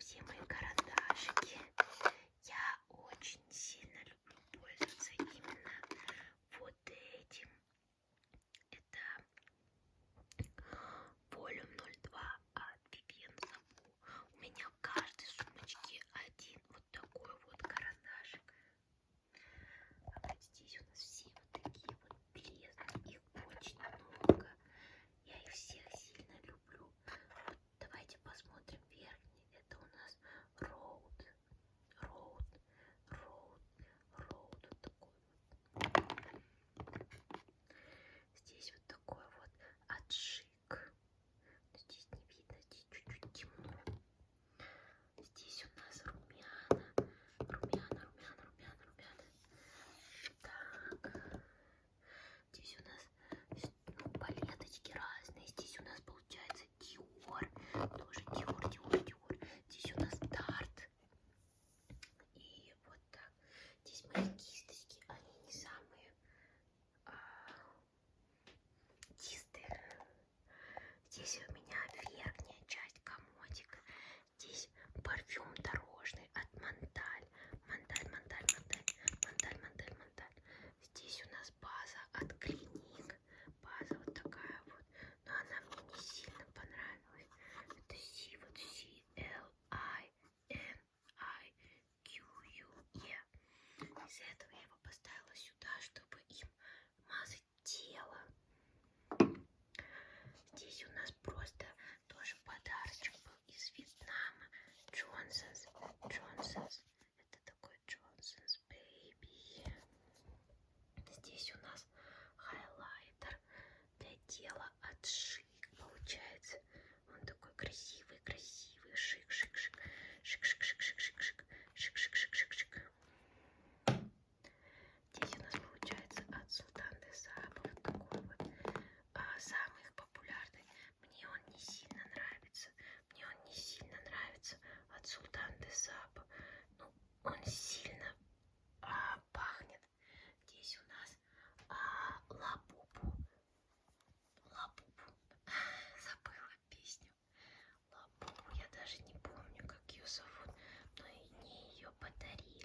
все мои карандашики. Я очень сильно люблю пользоваться именно вот этим. Это Volume 02 от Vivienne Sabu. У меня в каждой сумочке один вот такой вот карандашик. А вот здесь у нас все вот такие вот белесные. Их очень много. Я их всех сильно люблю. Вот давайте посмотрим верхний. Это у нас Road. Вот такой вот. Здесь вот такой вот отшик. Здесь не видно, здесь чуть-чуть темно. Здесь у нас румяна. Так. Здесь у нас палеточки разные. Здесь у нас получается Dior. Тоже Dior. Здесь у нас Tarte. И вот так. Здесь мои кисточки. Они не самые чистые. Здесь у меня верхняя часть комодика. Здесь парфюм дорожный от Монталь. Здесь у нас база от Клиник. База вот такая вот. Но она мне не сильно понравилась. Это вот CLINIQUE. Из-за этого я его поставила сюда, чтобы им мазать тело. Здесь у нас просто тоже подарочек был из Вьетнама. Johnson's. Это такой Johnson's Baby. Здесь у нас хайлайтер для тела от Шик. Получается, он такой красивый. Шик. Здесь у нас получается от Sultan de Saba вот такой вот. Самый их популярный. Мне он не сильно нравится от Sultan de Saba. Ну, он сильно пахнет. Здесь у нас Лабубу. Забыла песню. Лабубу. Я даже не помню, как ее зовут, но и мне ее подарили.